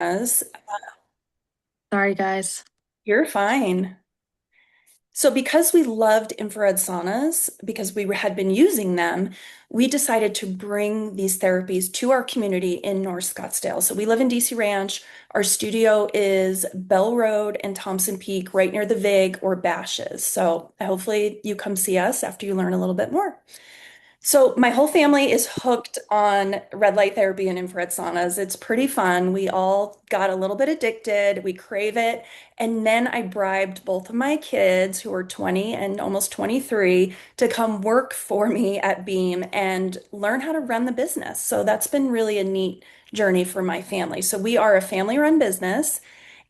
Saunas. Sorry, guys. You're fine. So, because we loved infrared saunas, because we had been using them, we decided to bring these therapies to our community in North Scottsdale. So, we live in DC Ranch. Our studio is Bell Road and Thompson Peak, right near the VIG or Bashes. So, hopefully, you come see us after you learn a little bit more. So my whole family is hooked on red light therapy and infrared saunas. It's pretty fun. We all got a little bit addicted. We crave it. And then I bribed both of my kids, who are 20 and almost 23, to come work for me at Beam and learn how to run the business. So that's been really a neat journey for my family. So we are a family-run business,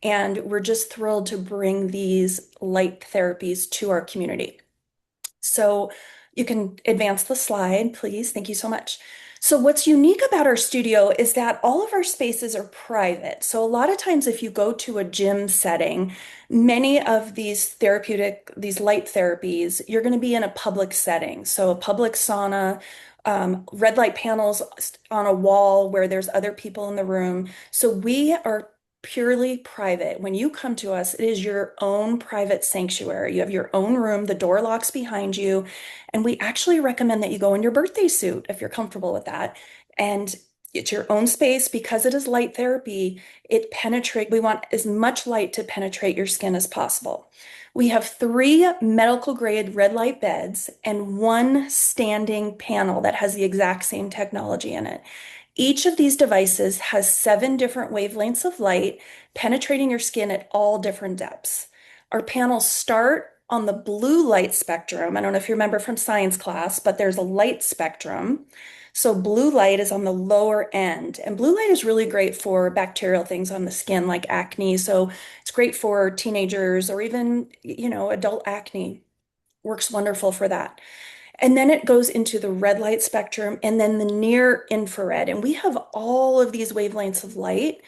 and we're just thrilled to bring these light therapies to our community. So you can advance the slide, please. Thank you so much. So what's unique about our studio is that all of our spaces are private. So a lot of times if you go to a gym setting, many of these light therapies, you're going to be in a public setting. So a public sauna, red light panels on a wall where there's other people in the room. So we are purely private. When you come to us, it is your own private sanctuary. You have your own room, the door locks behind you, and we actually recommend that you go in your birthday suit if you're comfortable with that. And it's your own space because it is light therapy. We want as much light to penetrate your skin as possible. We have three medical grade red light beds and one standing panel that has the exact same technology in it. Each of these devices has seven different wavelengths of light penetrating your skin at all different depths. Our panels start on the blue light spectrum. I don't know if you remember from science class, but there's a light spectrum. So blue light is on the lower end, and blue light is really great for bacterial things on the skin like acne. So it's great for teenagers or even, adult acne. Works wonderful for that. And then it goes into the red light spectrum and then the near infrared. And we have all of these wavelengths of light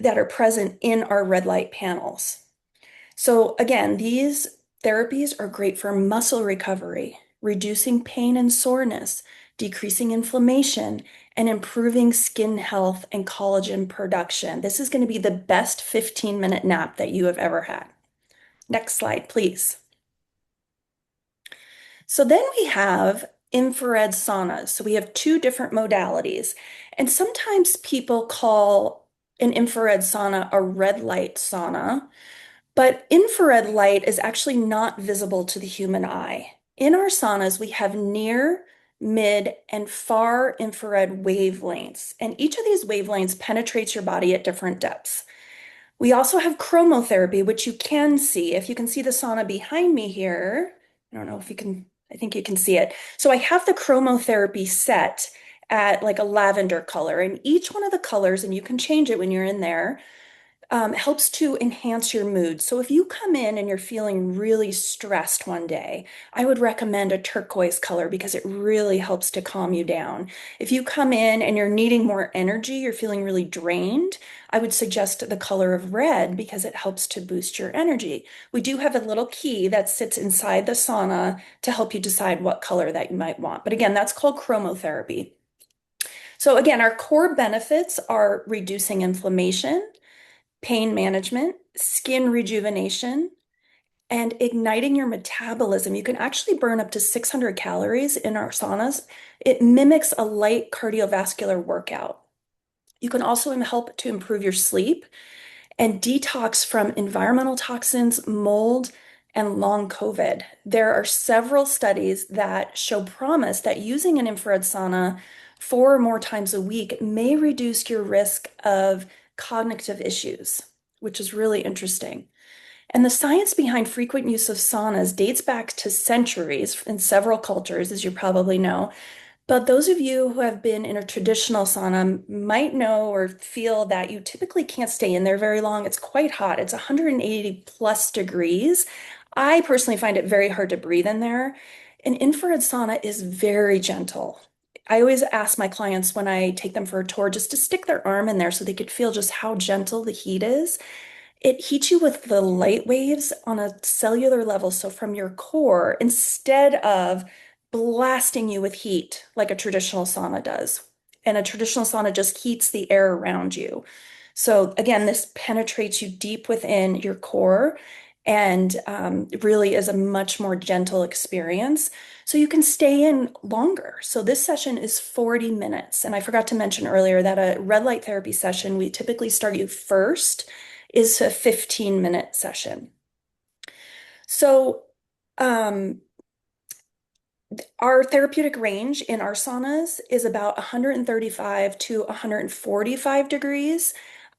that are present in our red light panels. So, again, these therapies are great for muscle recovery, reducing pain and soreness, decreasing inflammation, and improving skin health and collagen production. This is going to be the best 15-minute nap that you have ever had. Next slide, please. So then we have infrared saunas. So we have two different modalities. And sometimes people call an infrared sauna a red light sauna, but infrared light is actually not visible to the human eye. In our saunas, we have near, mid, and far infrared wavelengths, and each of these wavelengths penetrates your body at different depths. We also have chromotherapy, which you can see. If you can see the sauna behind me here, I don't know if you can, I think you can see it. So I have the chromotherapy set at like a lavender color, and each one of the colors, and you can change it when you're in there, helps to enhance your mood. So if you come in and you're feeling really stressed one day, I would recommend a turquoise color because it really helps to calm you down. If you come in and you're needing more energy, you're feeling really drained, I would suggest the color of red because it helps to boost your energy. We do have a little key that sits inside the sauna to help you decide what color that you might want. But again, that's called chromotherapy. So again, our core benefits are reducing inflammation, pain management, skin rejuvenation, and igniting your metabolism. You can actually burn up to 600 calories in our saunas. It mimics a light cardiovascular workout. You can also help to improve your sleep and detox from environmental toxins, mold, and long COVID. There are several studies that show promise that using an infrared sauna 4 or more times a week may reduce your risk of cognitive issues, which is really interesting. And the science behind frequent use of saunas dates back to centuries in several cultures, as you probably know. But those of you who have been in a traditional sauna might know or feel that you typically can't stay in there very long. It's quite hot. It's 180 plus degrees. I personally find it very hard to breathe in there. An infrared sauna is very gentle. I always ask my clients when I take them for a tour just to stick their arm in there so they could feel just how gentle the heat is. It heats you with the light waves on a cellular level, so from your core, instead of blasting you with heat like a traditional sauna does. And a traditional sauna just heats the air around you. So again, this penetrates you deep within your core and really is a much more gentle experience. So you can stay in longer. So this session is 40 minutes. And I forgot to mention earlier that a red light therapy session, we typically start you first, is a 15-minute session. So um, our therapeutic range in our saunas is about 135 to 145 degrees.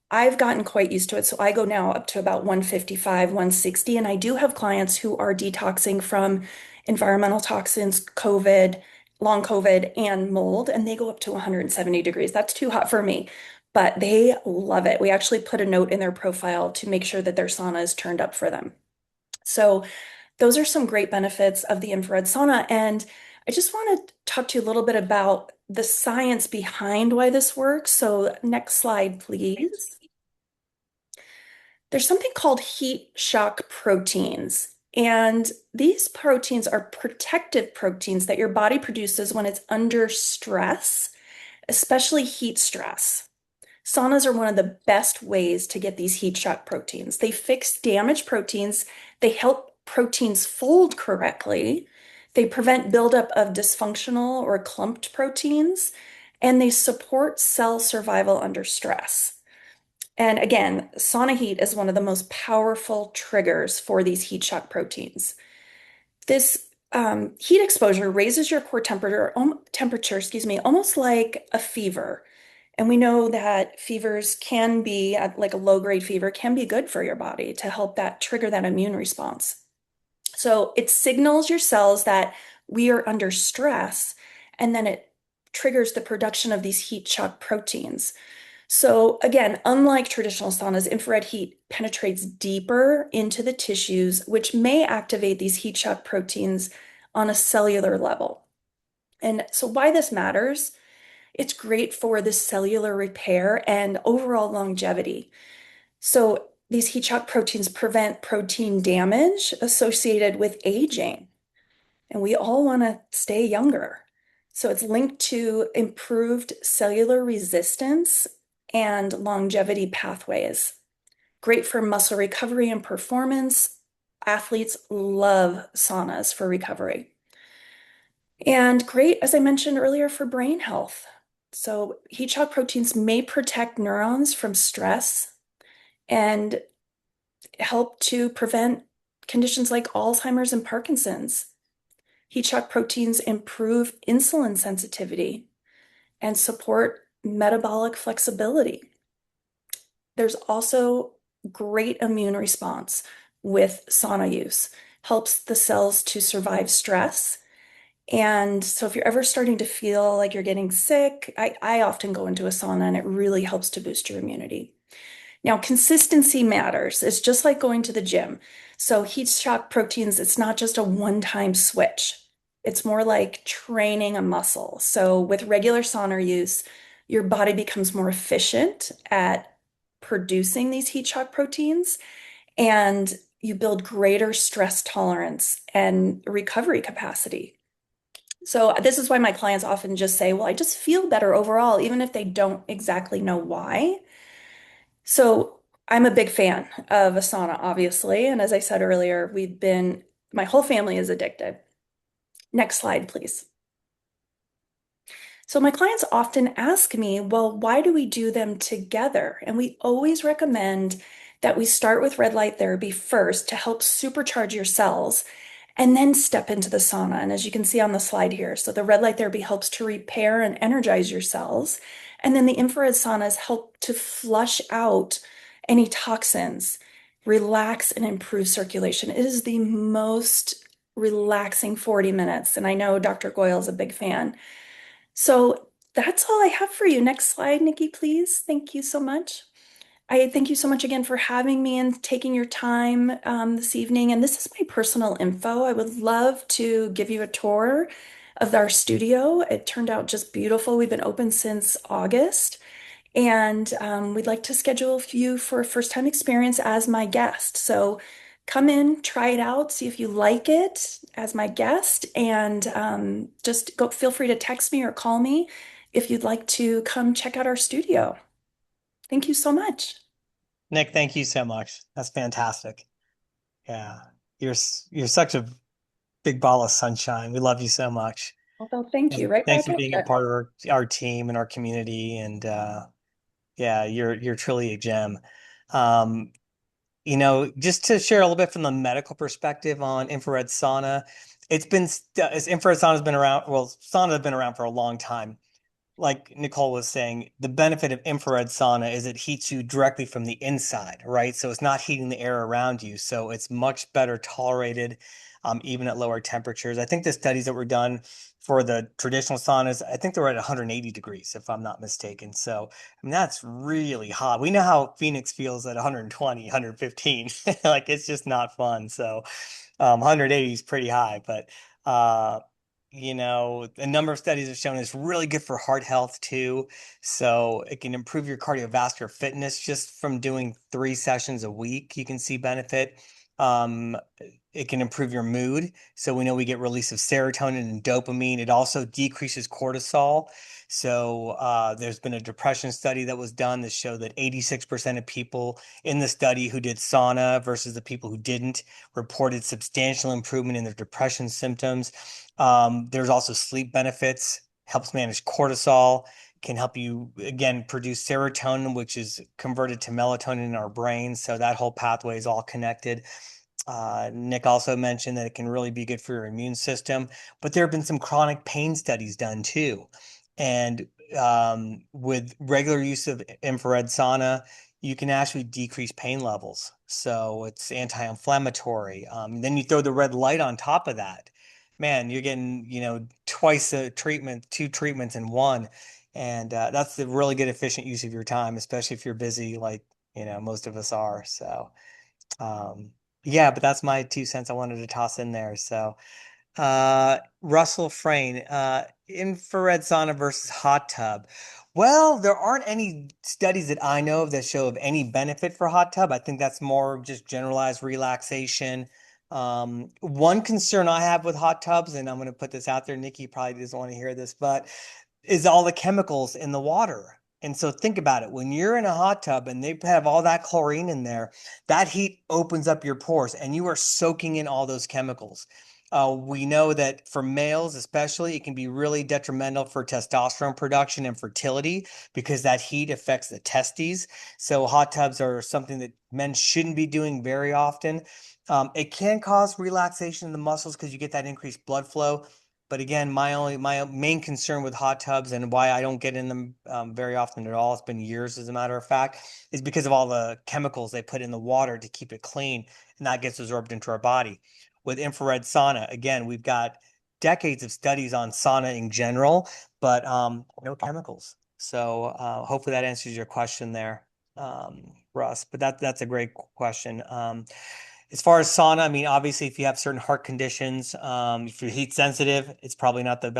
I've gotten quite used to it, so I go now up to about 155, 160, and I do have clients who are detoxing from environmental toxins, COVID, long COVID, and mold, and they go up to 170 degrees. That's too hot for me, but they love it. We actually put a note in their profile to make sure that their sauna is turned up for them. So those are some great benefits of the infrared sauna. And I just want to talk to you a little bit about the science behind why this works. So next slide, please. There's something called heat shock proteins. And these proteins are protective proteins that your body produces when it's under stress, especially heat stress. Saunas are one of the best ways to get these heat shock proteins. They fix damaged proteins, they help proteins fold correctly, they prevent buildup of dysfunctional or clumped proteins, and they support cell survival under stress. And again, sauna heat is one of the most powerful triggers for these heat shock proteins. This heat exposure raises your core temperature, almost like a fever. And we know that fevers can be, like a low-grade fever, can be good for your body to help that trigger that immune response. So it signals your cells that we are under stress, and then it triggers the production of these heat shock proteins. So again, unlike traditional saunas, infrared heat penetrates deeper into the tissues, which may activate these heat shock proteins on a cellular level. And so why this matters, it's great for the cellular repair and overall longevity. So these heat shock proteins prevent protein damage associated with aging, and we all want to stay younger. So it's linked to improved cellular resistance and longevity pathways. Great for muscle recovery and performance. Athletes love saunas for recovery. And great, as I mentioned earlier, for brain health. So heat shock proteins may protect neurons from stress and help to prevent conditions like Alzheimer's and Parkinson's. Heat shock proteins improve insulin sensitivity and support metabolic flexibility. There's also great immune response with sauna use, helps the cells to survive stress. And so if you're ever starting to feel like you're getting sick, I often go into a sauna and it really helps to boost your immunity. Now, consistency matters. It's just like going to the gym. So heat shock proteins, it's not just a one-time switch. It's more like training a muscle. So with regular sauna use, your body becomes more efficient at producing these heat shock proteins, and you build greater stress tolerance and recovery capacity. So this is why my clients often just say, well, I just feel better overall, even if they don't exactly know why. So I'm a big fan of a sauna, obviously. And as I said earlier, my whole family is addicted. Next slide, please. So my clients often ask me, well, why do we do them together? And we always recommend that we start with red light therapy first to help supercharge your cells and then step into the sauna. And as you can see on the slide here, so the red light therapy helps to repair and energize your cells. And then the infrared saunas help to flush out any toxins, relax and improve circulation. It is the most relaxing 40 minutes. And I know Dr. Goyle is a big fan. So that's all I have for you. Next slide, Nikki, please. Thank you so much. I thank you so much again for having me and taking your time this evening. And this is my personal info. I would love to give you a tour of our studio. It turned out just beautiful. We've been open since August, and we'd like to schedule you for a first-time experience as my guest. So come in, try it out, see if you like it as my guest, and just feel free to text me or call me if you'd like to come check out our studio. Thank you so much. Nick, thank you so much. That's fantastic. Yeah. You're such a big ball of sunshine. We love you so much. Well, thank you. And Right thanks back for at being a you. part of our team and our community. And yeah, you're truly a gem. Um, just to share a little bit from the medical perspective on infrared sauna, infrared sauna has been around, well, sauna has been around for a long time. Like Nicole was saying, the benefit of infrared sauna is it heats you directly from the inside, right? So it's not heating the air around you. So it's much better tolerated, even at lower temperatures. I think the studies that were done for the traditional saunas, I think they were at 180 degrees, if I'm not mistaken. So, I mean, that's really hot. We know how Phoenix feels at 120, 115. Like it's just not fun. So, 180 is pretty high, but uh, a number of studies have shown it's really good for heart health too. So it can improve your cardiovascular fitness just from doing 3 sessions a week. You can see benefit. Um, it can improve your mood. So we know we get release of serotonin and dopamine. It also decreases cortisol. So there's been a depression study that was done that showed that 86% of people in the study who did sauna versus the people who didn't reported substantial improvement in their depression symptoms. There's also sleep benefits, helps manage cortisol, can help you again produce serotonin, which is converted to melatonin in our brains. So that whole pathway is all connected. Nick also mentioned that it can really be good for your immune system, but there have been some chronic pain studies done too. And with regular use of infrared sauna, you can actually decrease pain levels. So it's anti-inflammatory. Then you throw the red light on top of that. Man, you're getting, twice a treatment, two treatments in one. And that's the really good efficient use of your time, especially if you're busy like, most of us are. So. Um, yeah, but that's my 2 cents I wanted to toss in there. So, Russell Frayne, infrared sauna versus hot tub. Well, there aren't any studies that I know of that show of any benefit for hot tub. I think that's more just generalized relaxation. One concern I have with hot tubs, and I'm going to put this out there, Nikki probably doesn't want to hear this, but is all the chemicals in the water. And so think about it. When you're in a hot tub and they have all that chlorine in there, that heat opens up your pores and you are soaking in all those chemicals. We know that for males, especially, it can be really detrimental for testosterone production and fertility because that heat affects the testes. So hot tubs are something that men shouldn't be doing very often. It can cause relaxation in the muscles because you get that increased blood flow. But again, my main concern with hot tubs and why I don't get in them very often at all, it's been years as a matter of fact, is because of all the chemicals they put in the water to keep it clean, and that gets absorbed into our body. With infrared sauna, again, we've got decades of studies on sauna in general, but no chemicals. So hopefully that answers your question there, Russ. But that's a great question. As far as sauna, I mean, obviously, if you have certain heart conditions, if you're heat sensitive, it's probably not the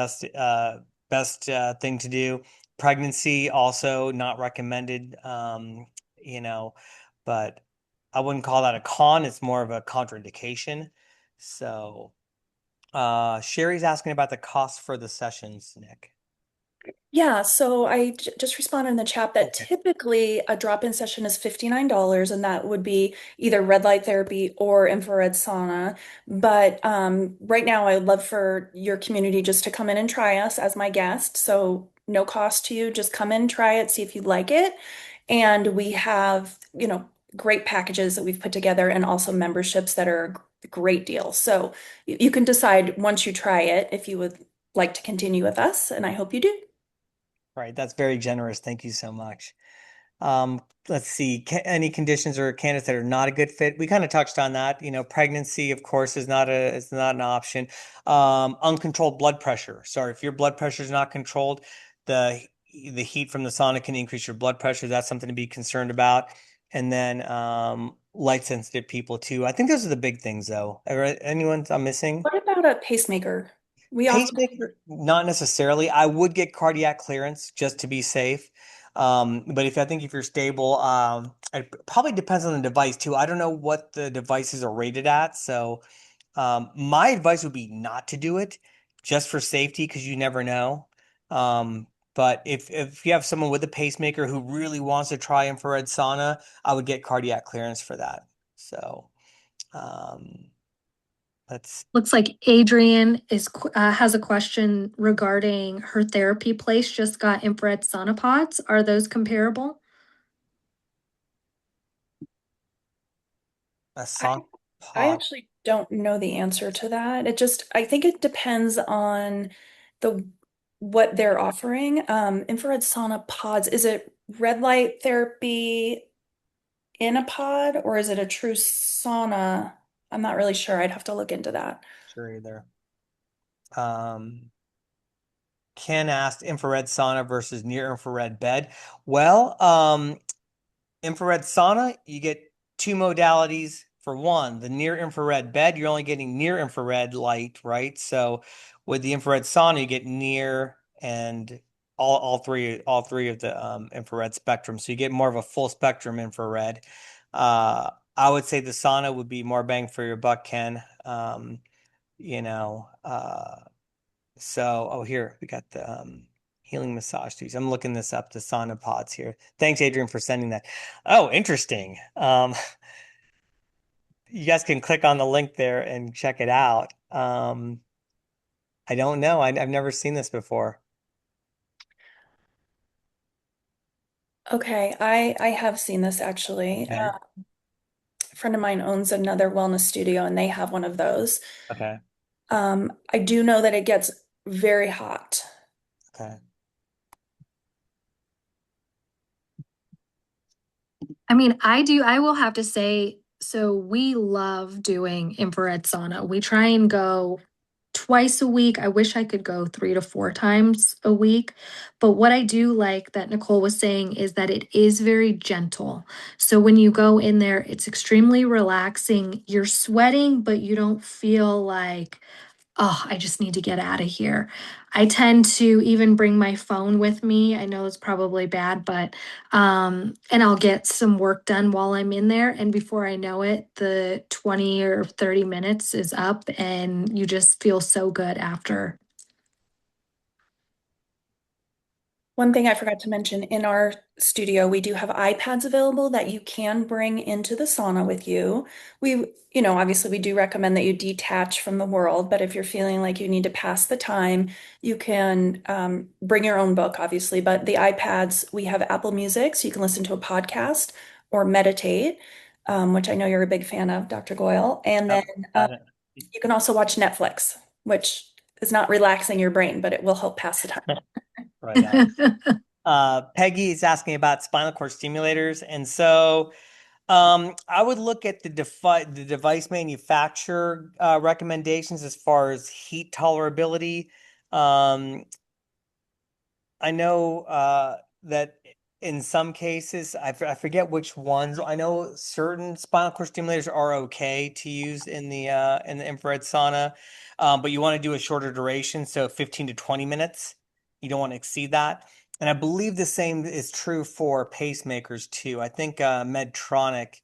best thing to do. Pregnancy also not recommended. You know, but I wouldn't call that a con. It's more of a contraindication. So, Sherry's asking about the cost for the sessions, Nick. Yeah, so just responded in the chat that Okay. typically a drop-in session is $59, and that would be either red light therapy or infrared sauna. But right now, I would love for your community just to come in and try us as my guest. So no cost to you. Just come in, try it, see if you like it. And we have, great packages that we've put together and also memberships that are a great deal. So you can decide once you try it if you would like to continue with us, and I hope you do. Right. That's very generous. Thank you so much. Let's see, any conditions or candidates that are not a good fit. We kind of touched on that. Pregnancy, of course, is not an option. Uncontrolled blood pressure. Sorry, if your blood pressure is not controlled, the the heat from the sauna can increase your blood pressure. That's something to be concerned about. And then light sensitive people too. I think those are the big things though. Anyone I'm missing? What about a pacemaker? We offer. Pacemaker, not necessarily. I would get cardiac clearance just to be safe. But if I think if you're stable, it probably depends on the device too. I don't know what the devices are rated at. So my advice would be not to do it just for safety because you never know. But if you have someone with a pacemaker who really wants to try infrared sauna, I would get cardiac clearance for that. So um, that's Looks like Adrian has a question regarding her therapy place just got infrared sauna pods. Are those comparable? a I sauna I pod. actually don't know the answer to that. I think it depends on the what they're offering. Infrared sauna pods, is it red light therapy in a pod or is it a true sauna? I'm not really sure. I'd have to look into that. Sure, either. Ken asked infrared sauna versus near infrared bed. Well, infrared sauna, you get two modalities for one. The near infrared bed, you're only getting near infrared light, right? So with the infrared sauna, you get near and all three of the infrared spectrum. So you get more of a full spectrum infrared. I would say the sauna would be more bang for your buck, Ken. You know, so, oh, here we got the healing massage teas. I'm looking this up, the sauna pods here. Thanks, Adrian, for sending that. Oh, interesting. You guys can click on the link there and check it out. I don't know. I've never seen this before. Okay, I have seen this actually. Okay. A friend of mine owns another wellness studio and they have one of those. Okay. I do know that it gets very hot. Okay. I mean, I will have to say, so we love doing infrared sauna. We try and go twice a week. I wish I could go 3 to 4 times a week. But what I do like that Nicole was saying is that it is very gentle. So when you go in there, it's extremely relaxing. You're sweating, but you don't feel like, oh, I just need to get out of here. I tend to even bring my phone with me. I know it's probably bad, but and I'll get some work done while I'm in there. And before I know it, the 20 or 30 minutes is up and you just feel so good after. One thing I forgot to mention, in our studio, we do have iPads available that you can bring into the sauna with you. Obviously we do recommend that you detach from the world, but if you're feeling like you need to pass the time, you can bring your own book, obviously. But the iPads, we have Apple Music, so you can listen to a podcast or meditate, which I know you're a big fan of, Dr. Goyle. And then Yep. Got it. you can also watch Netflix, which is not relaxing your brain, but it will help pass the time. Right on. Peggy is asking about spinal cord stimulators. And so I would look at the device manufacturer recommendations as far as heat tolerability. Um, I know that in some cases, I forget which ones. I know certain spinal cord stimulators are okay to use in the infrared sauna, but you want to do a shorter duration, so 15 to 20 minutes. You don't want to exceed that. And I believe the same is true for pacemakers too. I think Medtronic,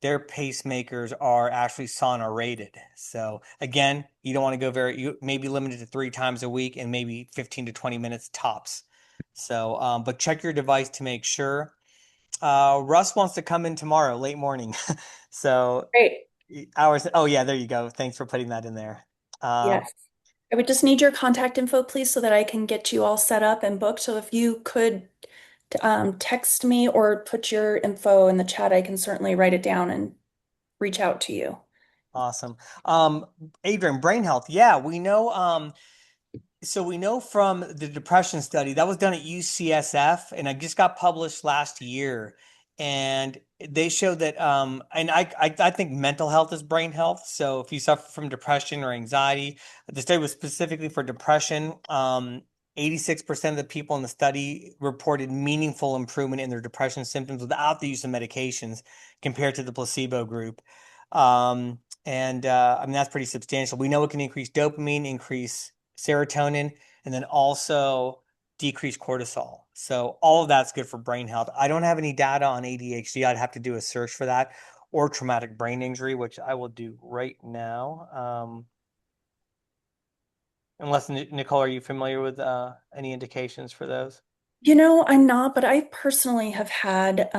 their pacemakers are actually sauna rated. So again, you don't want to go you may be limited to 3 times a week and maybe 15 to 20 minutes tops. So, but check your device to make sure. Russ wants to come in tomorrow, late morning. So Great. hours. Oh yeah, there you go. Thanks for putting that in there. Um, Yes. I would just need your contact info, please, so that I can get you all set up and booked. So if you could text me or put your info in the chat, I can certainly write it down and reach out to you. awesome. Um, Adrian, brain health. Yeah, we know. So we know from the depression study that was done at UCSF, and it just got published last year. And they showed that, and I think mental health is brain health. So if you suffer from depression or anxiety, the study was specifically for depression. 86% of the people in the study reported meaningful improvement in their depression symptoms without the use of medications compared to the placebo group. And I mean, that's pretty substantial. We know it can increase dopamine, increase serotonin, and then also decrease cortisol. So all of that's good for brain health. I don't have any data on ADHD. I'd have to do a search for that or traumatic brain injury, which I will do right now. Unless Nicole, are you familiar with any indications for those? I'm not, but I personally have had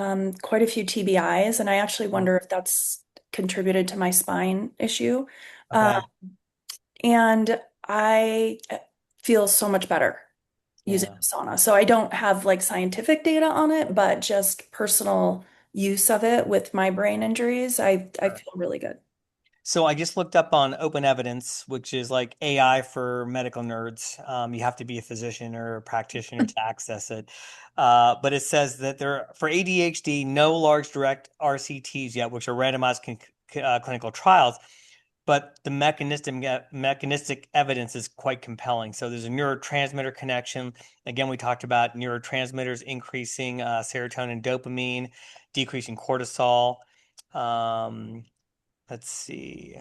quite a few TBIs, and I actually Oh, wonder if that's contributed to my spine issue. Um, okay. and I feel so much better using Yeah. a sauna. So I don't have like scientific data on it, but just personal use of it with my brain injuries, I feel really good. So I just looked up on Open Evidence, which is like AI for medical nerds. You have to be a physician or a practitioner to access it. But it says that there for ADHD, no large direct RCTs yet, which are randomized clinical trials, but the mechanistic evidence is quite compelling. So there's a neurotransmitter connection. Again, we talked about neurotransmitters increasing serotonin, dopamine, decreasing cortisol. Um, let's see.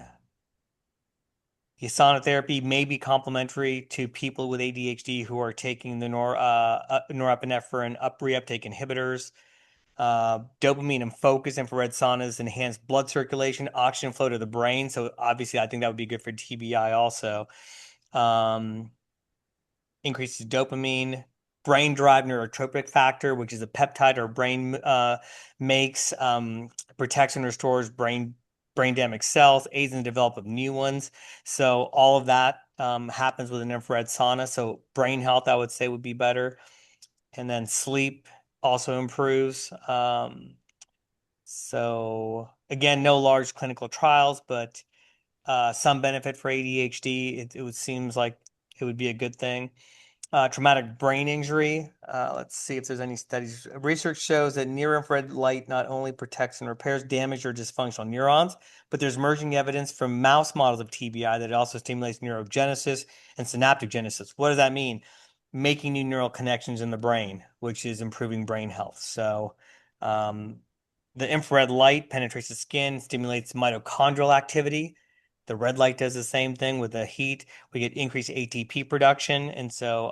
Sauna therapy may be complementary to people with ADHD who are taking the norepinephrine reuptake inhibitors. Dopamine and focus infrared saunas enhance blood circulation, oxygen flow to the brain. So obviously, I think that would be good for TBI also. Um, Increases dopamine, brain-derived neurotropic factor, which is a peptide our brain makes, protects and restores brain damaged cells, aids in the development of new ones. So all of that happens with an infrared sauna. So brain health, I would say, would be better, and then sleep also improves. So again, no large clinical trials, but some benefit for ADHD. It seems like it would be a good thing. Traumatic brain injury. Let's see if there's any studies. Research shows that near-infrared light not only protects and repairs damaged or dysfunctional neurons, but there's emerging evidence from mouse models of TBI that it also stimulates neurogenesis and synaptic genesis. What does that mean? Making new neural connections in the brain, which is improving brain health. So, um, the infrared light penetrates the skin, stimulates mitochondrial activity. The red light does the same thing with the heat. We get increased ATP production. And so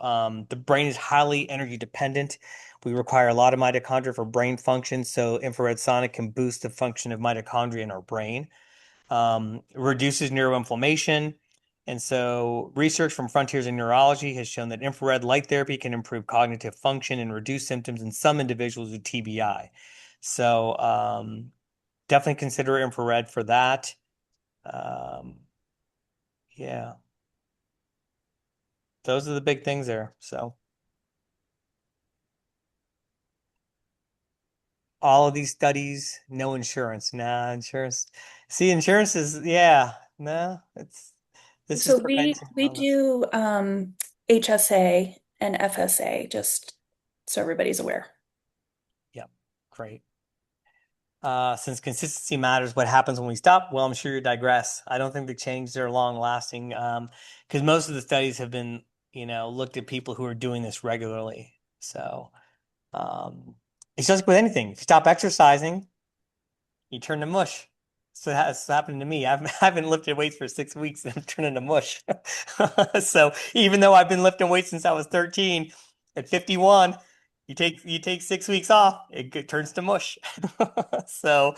the brain is highly energy dependent. We require a lot of mitochondria for brain function. So infrared sauna can boost the function of mitochondria in our brain, reduces neuroinflammation. And so research from Frontiers in Neurology has shown that infrared light therapy can improve cognitive function and reduce symptoms in some individuals with TBI. So definitely consider infrared for that. Um, yeah, those are the big things there. So all of these studies, no insurance. Nah, insurance. See, insurance is, yeah, no, this is So we prevention we wellness. do HSA and FSA, just so everybody's aware. Yep, great. Since consistency matters, what happens when we stop? Well, I'm sure you digress. I don't think the changes are long lasting, because most of the studies have been, looked at people who are doing this regularly. So, um, it's just like with anything. If you stop exercising, you turn to mush. So that's happened to me. I haven't lifted weights for 6 weeks and I'm turning to mush. So even though I've been lifting weights since I was 13, at 51, you take 6 weeks off, it turns to mush. So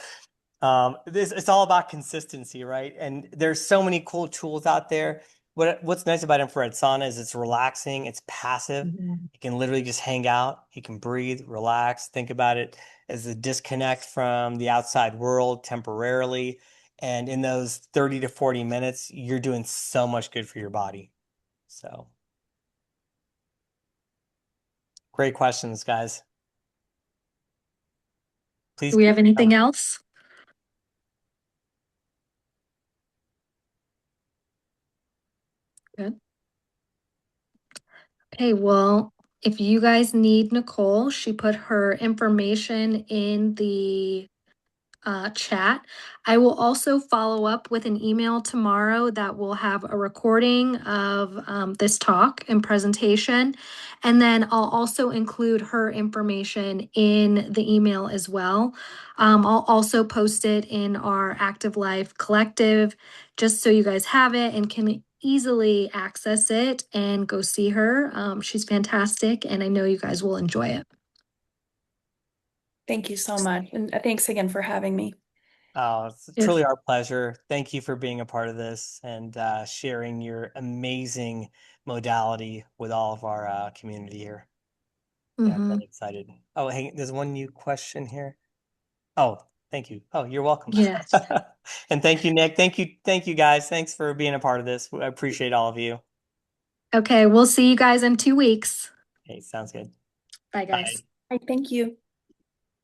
it's all about consistency, right? And there's so many cool tools out there. What's nice about infrared sauna is it's relaxing, it's passive. Mhm. You can literally just hang out, you can breathe, relax, think about it as a disconnect from the outside world temporarily. And in those 30 to 40 minutes, you're doing so much good for your body. So great questions, guys. Please Do we keep have them anything coming. else? Good. Okay, well, if you guys need Nicole, she put her information in the chat. I will also follow up with an email tomorrow that will have a recording of this talk and presentation. And then I'll also include her information in the email as well. I'll also post it in our Active Life Collective just so you guys have it and can easily access it and go see her. She's fantastic, and I know you guys will enjoy it. Thank you so much. And thanks again for having me. Oh, it's truly If our pleasure. Thank you for being a part of this and sharing your amazing modality with all of our community here. Yeah, I'm Hmm. really excited. Oh, hey, there's one new question here. Oh, thank you. Oh, you're welcome. Yes. And thank you, Nick. Thank you guys. Thanks for being a part of this. I appreciate all of you. Okay, we'll see you guys in 2 weeks. Okay, sounds good. Bye, Bye. guys. Thank you.